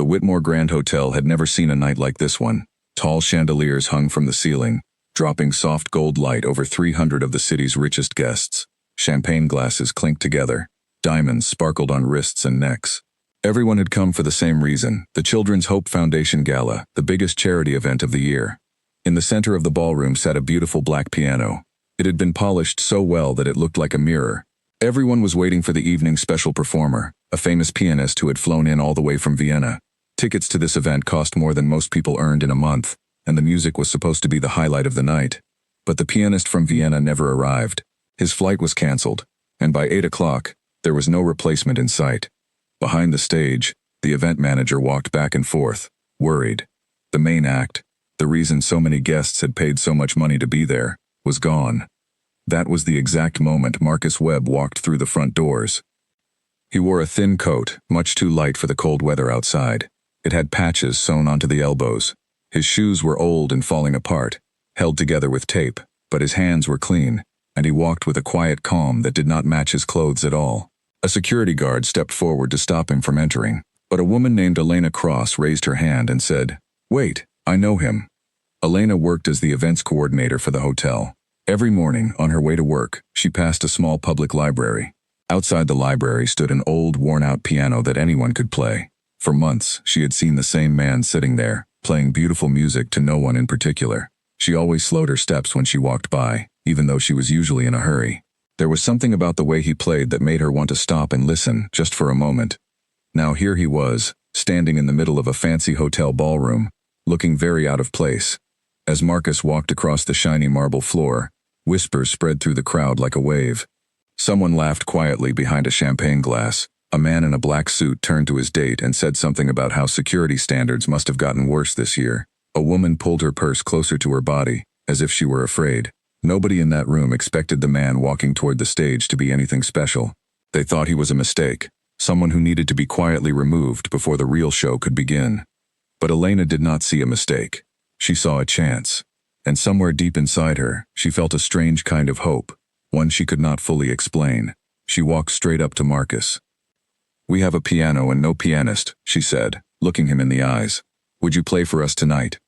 Whitmore Grand Hotel had never seen a night like this one. Tall chandeliers hung from the ceiling, dropping soft gold light over 300 of the city's richest guests. Champagne glasses clinked together. Diamonds sparkled on wrists and necks. Everyone had come for the same reason, the Children's Hope Foundation Gala, the biggest charity event of the year. In the center of the ballroom sat a beautiful black piano. It had been polished so well that it looked like a mirror. Everyone was waiting for the evening's special performer, a famous pianist who had flown in all the way from Vienna. Tickets to this event cost more than most people earned in a month, and the music was supposed to be the highlight of the night. But the pianist from Vienna never arrived. His flight was canceled, and by 8 o'clock, there was no replacement in sight. Behind the stage, the event manager walked back and forth, worried. The main act, the reason so many guests had paid so much money to be there, was gone. That was the exact moment Marcus Webb walked through the front doors. He wore a thin coat, much too light for the cold weather outside. It had patches sewn onto the elbows. His shoes were old and falling apart, held together with tape, but his hands were clean, and he walked with a quiet calm that did not match his clothes at all. A security guard stepped forward to stop him from entering, but a woman named Elena Cross raised her hand and said, "Wait, I know him." Elena worked as the events coordinator for the hotel. Every morning, on her way to work, she passed a small public library. Outside the library stood an old, worn-out piano that anyone could play. For months, she had seen the same man sitting there, playing beautiful music to no one in particular. She always slowed her steps when she walked by, even though she was usually in a hurry. There was something about the way he played that made her want to stop and listen, just for a moment. Now here he was, standing in the middle of a fancy hotel ballroom, looking very out of place. As Marcus walked across the shiny marble floor, whispers spread through the crowd like a wave. Someone laughed quietly behind a champagne glass. A man in a black suit turned to his date and said something about how security standards must have gotten worse this year. A woman pulled her purse closer to her body, as if she were afraid. Nobody in that room expected the man walking toward the stage to be anything special. They thought he was a mistake, someone who needed to be quietly removed before the real show could begin. But Elena did not see a mistake. She saw a chance. And somewhere deep inside her, she felt a strange kind of hope, one she could not fully explain. She walked straight up to Marcus. "We have a piano and no pianist," she said, looking him in the eyes. "Would you play for us tonight?"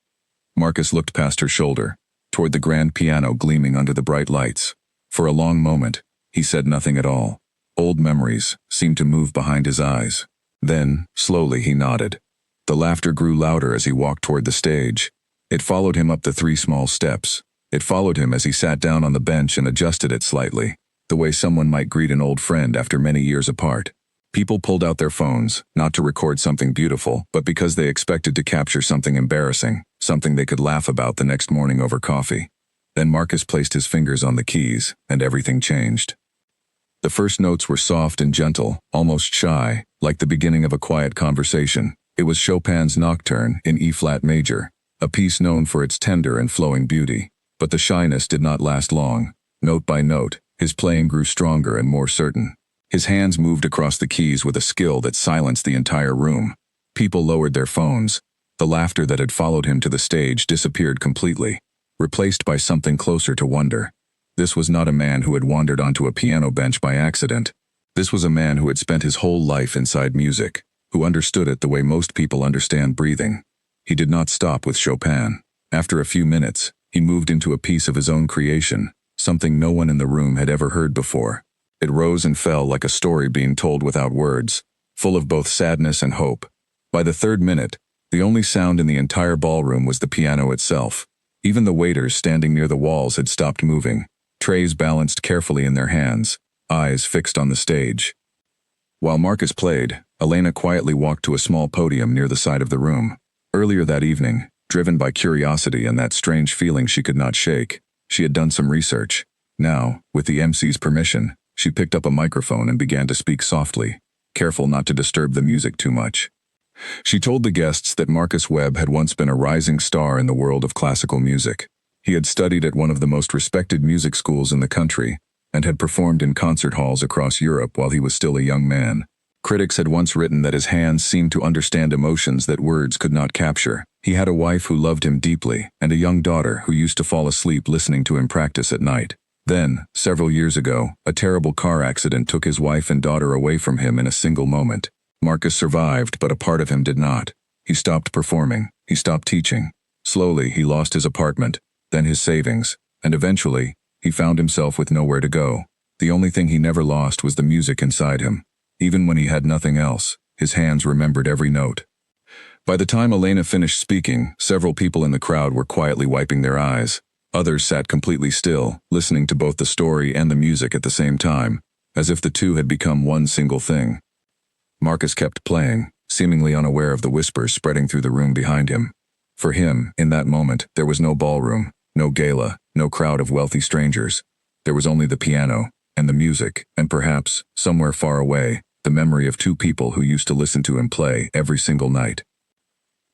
Marcus looked past her shoulder, toward the grand piano gleaming under the bright lights. For a long moment, he said nothing at all. Old memories seemed to move behind his eyes. Then, slowly, he nodded. The laughter grew louder as he walked toward the stage. It followed him up the 3 small steps. It followed him as he sat down on the bench and adjusted it slightly, the way someone might greet an old friend after many years apart. People pulled out their phones, not to record something beautiful, but because they expected to capture something embarrassing, something they could laugh about the next morning over coffee. Then Marcus placed his fingers on the keys, and everything changed. The first notes were soft and gentle, almost shy, like the beginning of a quiet conversation. It was Chopin's Nocturne in E-flat major, a piece known for its tender and flowing beauty. But the shyness did not last long. Note by note, his playing grew stronger and more certain. His hands moved across the keys with a skill that silenced the entire room. People lowered their phones. The laughter that had followed him to the stage disappeared completely, replaced by something closer to wonder. This was not a man who had wandered onto a piano bench by accident. This was a man who had spent his whole life inside music, who understood it the way most people understand breathing. He did not stop with Chopin. After a few minutes, he moved into a piece of his own creation, something no one in the room had ever heard before. It rose and fell like a story being told without words, full of both sadness and hope. By the 3rd minute, the only sound in the entire ballroom was the piano itself. Even the waiters standing near the walls had stopped moving, trays balanced carefully in their hands, eyes fixed on the stage. While Marcus played, Elena quietly walked to a small podium near the side of the room. Earlier that evening, driven by curiosity and that strange feeling she could not shake, she had done some research. Now, with the MC's permission, she picked up a microphone and began to speak softly, careful not to disturb the music too much. She told the guests that Marcus Webb had once been a rising star in the world of classical music. He had studied at one of the most respected music schools in the country and had performed in concert halls across Europe while he was still a young man. Critics had once written that his hands seemed to understand emotions that words could not capture. He had a wife who loved him deeply and a young daughter who used to fall asleep listening to him practice at night. Then, several years ago, a terrible car accident took his wife and daughter away from him in a single moment. Marcus survived, but a part of him did not. He stopped performing. He stopped teaching. Slowly, he lost his apartment, then his savings, and eventually, he found himself with nowhere to go. The only thing he never lost was the music inside him. Even when he had nothing else, his hands remembered every note. By the time Elena finished speaking, several people in the crowd were quietly wiping their eyes. Others sat completely still, listening to both the story and the music at the same time, as if the two had become one single thing. Marcus kept playing, seemingly unaware of the whispers spreading through the room behind him. For him, in that moment, there was no ballroom, no gala, no crowd of wealthy strangers. There was only the piano, and the music, and perhaps, somewhere far away, the memory of two people who used to listen to him play every single night.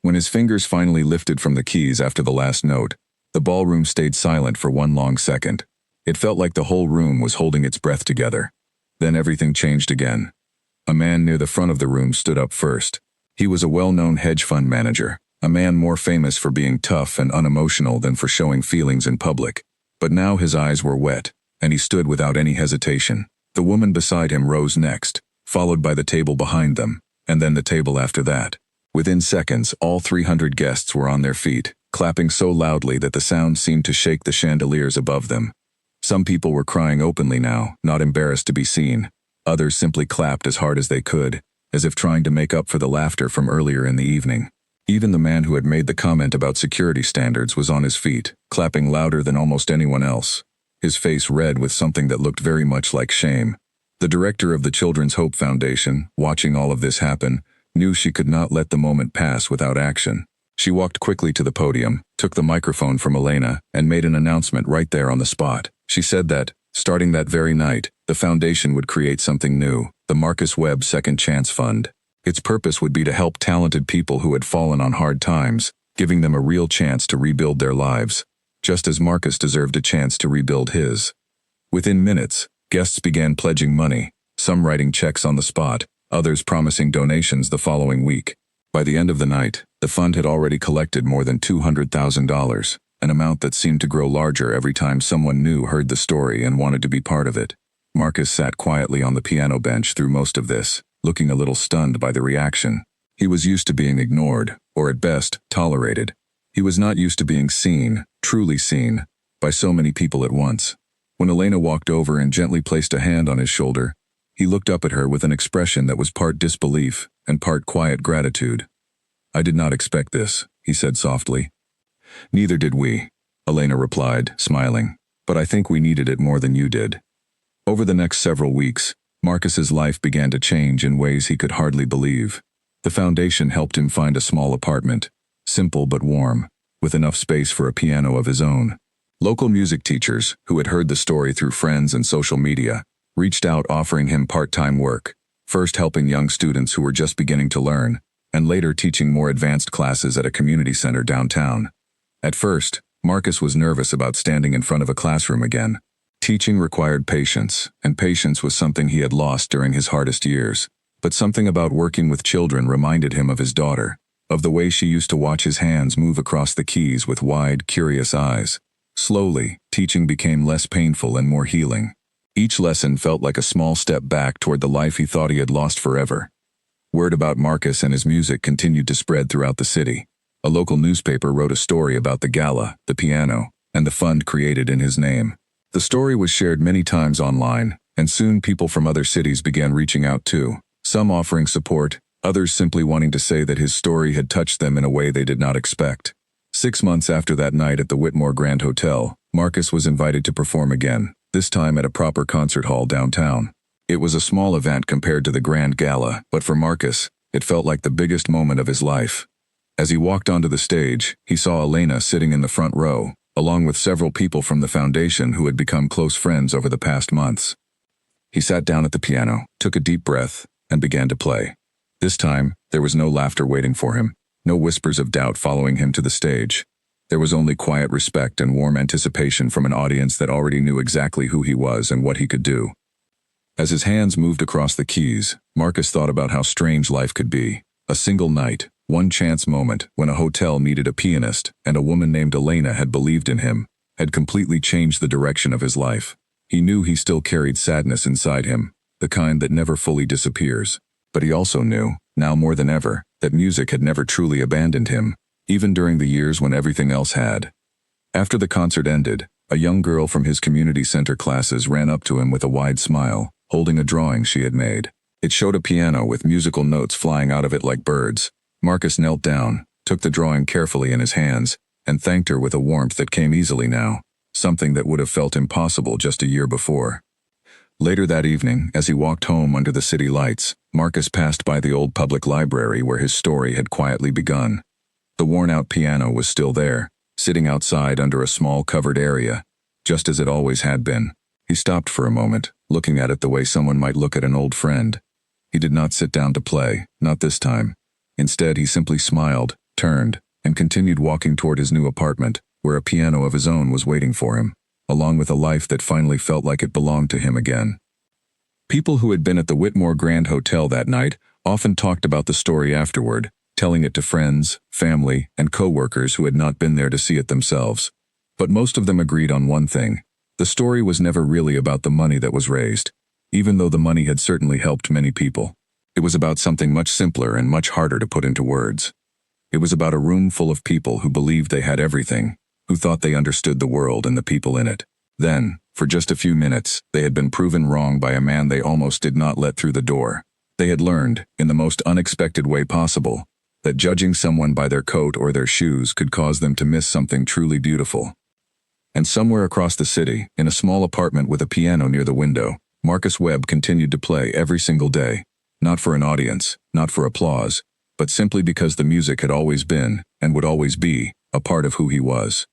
When his fingers finally lifted from the keys after the last note, the ballroom stayed silent for one long second. It felt like the whole room was holding its breath together. Then everything changed again. A man near the front of the room stood up first. He was a well-known hedge fund manager, a man more famous for being tough and unemotional than for showing feelings in public. But now his eyes were wet, and he stood without any hesitation. The woman beside him rose next, followed by the table behind them, and then the table after that. Within seconds, all 300 guests were on their feet, clapping so loudly that the sound seemed to shake the chandeliers above them. Some people were crying openly now, not embarrassed to be seen. Others simply clapped as hard as they could, as if trying to make up for the laughter from earlier in the evening. Even the man who had made the comment about security standards was on his feet, clapping louder than almost anyone else, his face red with something that looked very much like shame. The director of the Children's Hope Foundation, watching all of this happen, knew she could not let the moment pass without action. She walked quickly to the podium, took the microphone from Elena, and made an announcement right there on the spot. She said that, starting that very night, the foundation would create something new, the Marcus Webb Second Chance Fund. Its purpose would be to help talented people who had fallen on hard times, giving them a real chance to rebuild their lives, just as Marcus deserved a chance to rebuild his. Within minutes, guests began pledging money, some writing checks on the spot, others promising donations the following week. By the end of the night, the fund had already collected more than $200,000, an amount that seemed to grow larger every time someone new heard the story and wanted to be part of it. Marcus sat quietly on the piano bench through most of this, looking a little stunned by the reaction. He was used to being ignored, or at best, tolerated. He was not used to being seen, truly seen, by so many people at once. When Elena walked over and gently placed a hand on his shoulder, he looked up at her with an expression that was part disbelief and part quiet gratitude. "I did not expect this," he said softly. "Neither did we," Elena replied, smiling, "but I think we needed it more than you did." Over the next several weeks, Marcus's life began to change in ways he could hardly believe. The foundation helped him find a small apartment, simple but warm, with enough space for a piano of his own. Local music teachers, who had heard the story through friends and social media, reached out offering him part-time work, first helping young students who were just beginning to learn, and later teaching more advanced classes at a community center downtown. At first, Marcus was nervous about standing in front of a classroom again. Teaching required patience, and patience was something he had lost during his hardest years. But something about working with children reminded him of his daughter, of the way she used to watch his hands move across the keys with wide, curious eyes. Slowly, teaching became less painful and more healing. Each lesson felt like a small step back toward the life he thought he had lost forever. Word about Marcus and his music continued to spread throughout the city. A local newspaper wrote a story about the Gala, the piano, and the fund created in his name. The story was shared many times online, and soon people from other cities began reaching out too, some offering support, others simply wanting to say that his story had touched them in a way they did not expect. 6 months after that night at the Whitmore Grand Hotel, Marcus was invited to perform again, this time at a proper concert hall downtown. It was a small event compared to the Grand Gala, but for Marcus, it felt like the biggest moment of his life. As he walked onto the stage, he saw Elena sitting in the front row, along with several people from the foundation who had become close friends over the past months. He sat down at the piano, took a deep breath, and began to play. This time, there was no laughter waiting for him, no whispers of doubt following him to the stage. There was only quiet respect and warm anticipation from an audience that already knew exactly who he was and what he could do. As his hands moved across the keys, Marcus thought about how strange life could be. A single night, one chance moment when a hotel needed a pianist and a woman named Elena had believed in him, had completely changed the direction of his life. He knew he still carried sadness inside him, the kind that never fully disappears. But he also knew, now more than ever, that music had never truly abandoned him, even during the years when everything else had. After the concert ended, a young girl from his community center classes ran up to him with a wide smile, holding a drawing she had made. It showed a piano with musical notes flying out of it like birds. Marcus knelt down, took the drawing carefully in his hands, and thanked her with a warmth that came easily now, something that would have felt impossible just a year before. Later that evening, as he walked home under the city lights, Marcus passed by the old public library where his story had quietly begun. The worn-out piano was still there, sitting outside under a small covered area, just as it always had been. He stopped for a moment, looking at it the way someone might look at an old friend. He did not sit down to play, not this time. Instead, he simply smiled, turned, and continued walking toward his new apartment, where a piano of his own was waiting for him, along with a life that finally felt like it belonged to him again. People who had been at the Whitmore Grand Hotel that night often talked about the story afterward, telling it to friends, family, and co-workers who had not been there to see it themselves. But most of them agreed on one thing. The story was never really about the money that was raised, even though the money had certainly helped many people. It was about something much simpler and much harder to put into words. It was about a room full of people who believed they had everything, who thought they understood the world and the people in it. Then, for just a few minutes, they had been proven wrong by a man they almost did not let through the door. They had learned, in the most unexpected way possible, that judging someone by their coat or their shoes could cause them to miss something truly beautiful. And somewhere across the city, in a small apartment with a piano near the window, Marcus Webb continued to play every single day, not for an audience, not for applause, but simply because the music had always been, and would always be, a part of who he was.